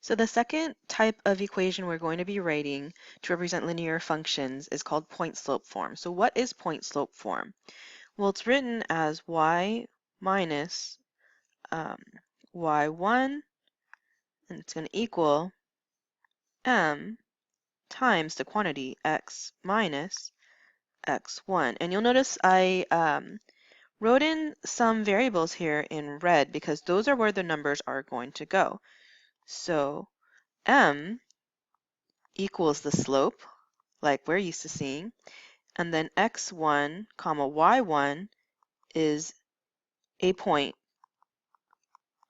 So the second type of equation we're going to be writing to represent linear functions is called point-slope form. So what is point-slope form? Well, it's written as y minus y1, and it's going to equal m times the quantity x minus x1. And you'll notice I wrote in some variables here in red because those are where the numbers are going to go. So m equals the slope, like we're used to seeing, and then x1 comma y1 is a point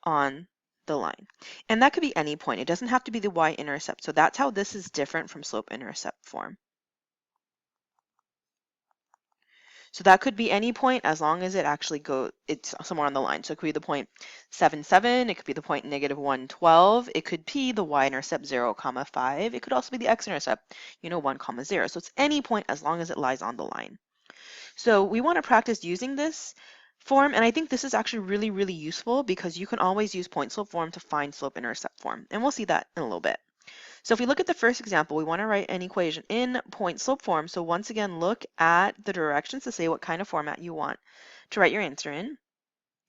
on the line. And that could be any point. It doesn't have to be the y-intercept. So that's how this is different from slope-intercept form. So that could be any point as long as it actually it's somewhere on the line. So it could be the point 7, 7. It could be the point negative 1, 12. It could be the y-intercept 0, comma 5. It could also be the x-intercept, 1, comma 0. So it's any point as long as it lies on the line. So we want to practice using this form, and I think this is actually really, really useful because you can always use point-slope form to find slope-intercept form, and we'll see that in a little bit. So if we look at the first example, we want to write an equation in point-slope form. So once again, look at the directions to say what kind of format you want to write your answer in.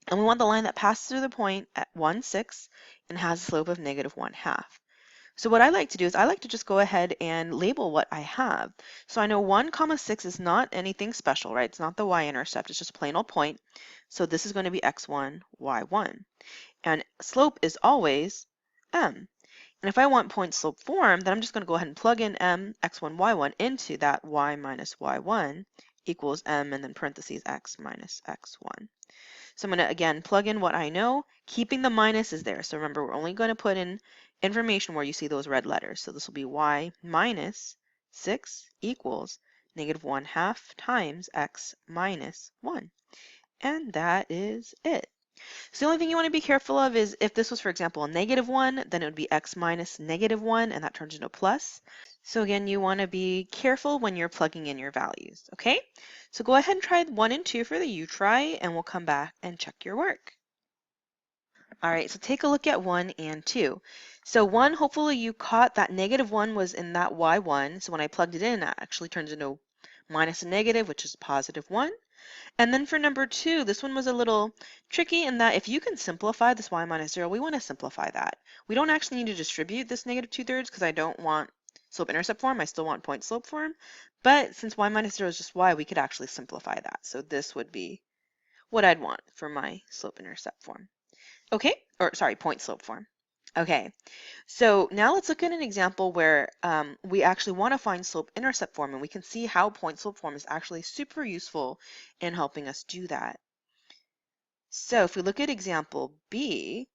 And we want the line that passes through the point at 1, 6 and has a slope of negative 1/2. So what I like to do is I like to just go ahead and label what I have. So I know 1, comma 6 is not anything special, right? It's not the y-intercept, it's just a plain old point. So this is going to be x1, y1. And slope is always m. And if I want point slope form, then I'm just going to go ahead and plug in m, x1, y1 into that y minus y1 equals m and then parentheses x minus x1. So I'm going to, again, plug in what I know, keeping the minuses there. So remember, we're only going to put in information where you see those red letters. So this will be y minus 6 equals negative 1/2 times x minus 1. And that is it. So the only thing you want to be careful of is if this was, for example, a negative 1, then it would be x minus negative 1, and that turns into a plus. So again, you want to be careful when you're plugging in your values, okay? So go ahead and try 1 and 2 for the U-try, and we'll come back and check your work. All right, so take a look at 1 and 2. So 1, hopefully you caught that negative 1 was in that y1. So when I plugged it in, that actually turns into minus a negative, which is positive 1. And then for number 2, this one was a little tricky in that if you can simplify this y minus 0, we want to simplify that. We don't actually need to distribute this negative 2/3 because I don't want slope-intercept form. I still want point-slope form. But since y minus 0 is just y, we could actually simplify that. So this would be what I'd want for my slope-intercept form. Okay, or sorry, point-slope form. Okay, so now let's look at an example where we actually want to find slope-intercept form, and we can see how point-slope form is actually super useful in helping us do that. So if we look at example B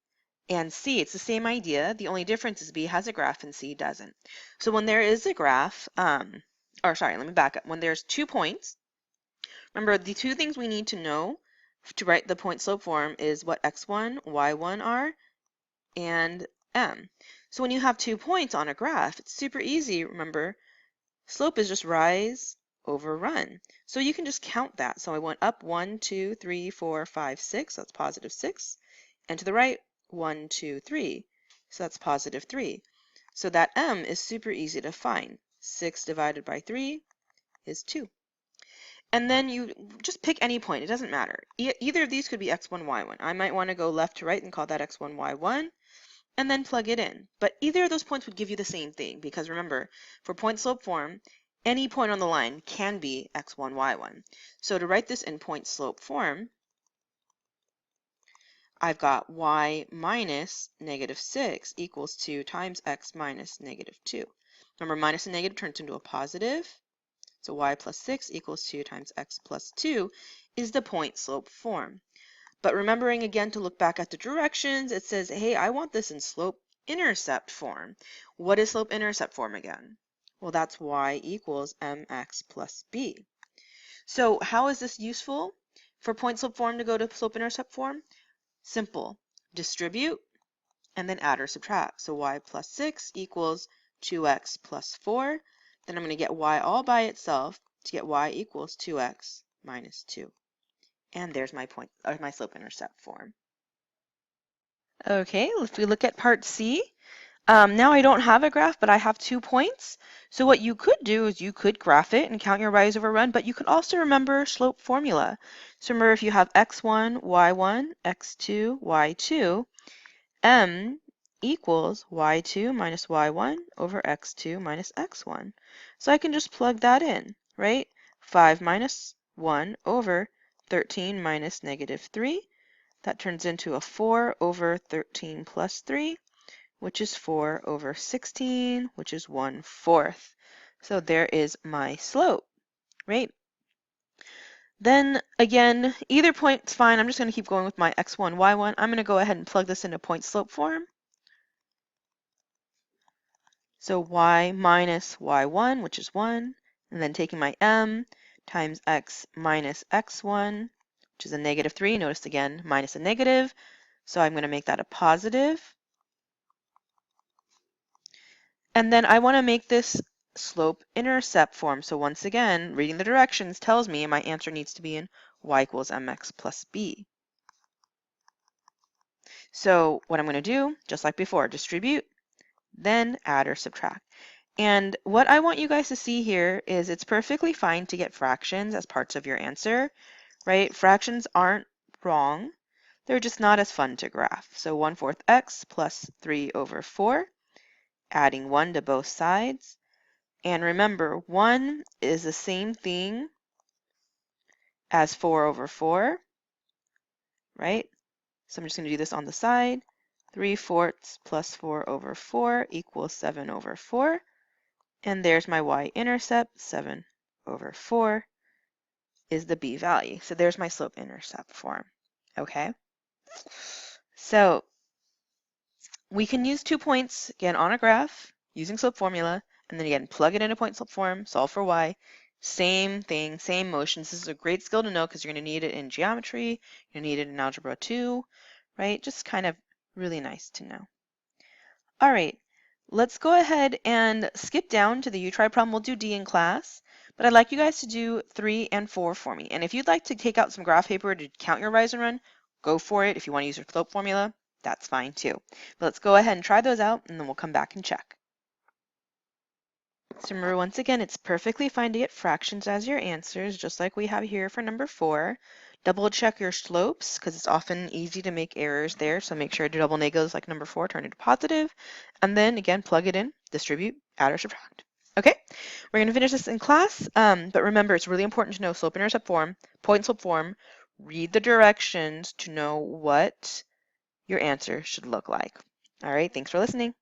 and C, it's the same idea. The only difference is B has a graph and C doesn't. So when there is a graph, or sorry, let me back up. When there's 2 points, remember the 2 things we need to know to write the point-slope form is what x1, y1 are, and m. So when you have 2 points on a graph, it's super easy. Remember, slope is just rise over run. So you can just count that. So I went up 1, 2, 3, 4, 5, 6. That's positive 6. And to the right, 1, 2, 3. So that's positive 3. So that m is super easy to find. 6 divided by 3 is 2. And then you just pick any point. It doesn't matter. Either of these could be x1, y1. I might want to go left to right and call that x1, y1. And then plug it in. But either of those points would give you the same thing because remember, for point slope form, any point on the line can be x1, y1. So to write this in point slope form, I've got y minus negative 6 equals 2 times x minus negative 2. Remember, minus and negative turns into a positive. So y plus 6 equals 2 times x plus 2 is the point slope form. But remembering again to look back at the directions, it says, hey, I want this in slope-intercept form. What is slope-intercept form again? Well, that's y equals mx plus b. So how is this useful for point-slope form to go to slope-intercept form? Simple. Distribute and then add or subtract. So y plus 6 equals 2x plus 4. Then I'm going to get y all by itself to get y equals 2x minus 2. And there's my my slope-intercept form. Okay, if we look at part C, Now I don't have a graph, but I have 2 points. So what you could do is you could graph it and count your rise over run, but you could also remember slope formula. So remember if you have x1, y1, x2, y2, m equals y2 minus y1 over x2 minus x1. So I can just plug that in, right? 5 minus 1 over 13 minus negative 3. That turns into a 4 over 13 plus 3, which is 4 over 16, which is 1/4. So there is my slope, right? Then again, either point's fine. I'm just going to keep going with my x1, y1. I'm going to go ahead and plug this into point slope form. So y minus y1, which is 1, and then taking my m times x minus x1, which is a negative 3. Notice again, minus a negative. So I'm going to make that a positive. And then I want to make this slope-intercept form. So once again, reading the directions tells me my answer needs to be in y equals mx plus b. So what I'm going to do, just like before, distribute, then add or subtract. And what I want you guys to see here is it's perfectly fine to get fractions as parts of your answer, right? Fractions aren't wrong. They're just not as fun to graph. So 1/4 x plus 3 over 4, adding 1 to both sides. And remember, 1 is the same thing as 4 over 4, right? So I'm just going to do this on the side. 3/4 plus 4 over 4 equals 7 over 4. And there's my y-intercept, 7 over 4 is the b value. So there's my slope-intercept form, okay? So we can use 2 points, again, on a graph using slope formula, and then again, plug it into point slope form, solve for y. Same thing, same motions. This is a great skill to know because you're going to need it in geometry, you're going to need it in algebra 2, right? Just kind of really nice to know. All right, let's go ahead and skip down to the U-try problem. We'll do D in class, but I'd like you guys to do 3 and 4 for me. And if you'd like to take out some graph paper to count your rise and run, go for it. If you want to use your slope formula, that's fine too. But let's go ahead and try those out, and then we'll come back and check. So remember, once again, it's perfectly fine to get fractions as your answers, just like we have here for number 4. Double check your slopes, because it's often easy to make errors there, so make sure to double negatives like number 4, turn it to positive, and then again, plug it in, distribute, add or subtract. Okay, we're going to finish this in class, but remember, it's really important to know slope-intercept form, point slope form, read the directions to know what your answer should look like. All right, thanks for listening.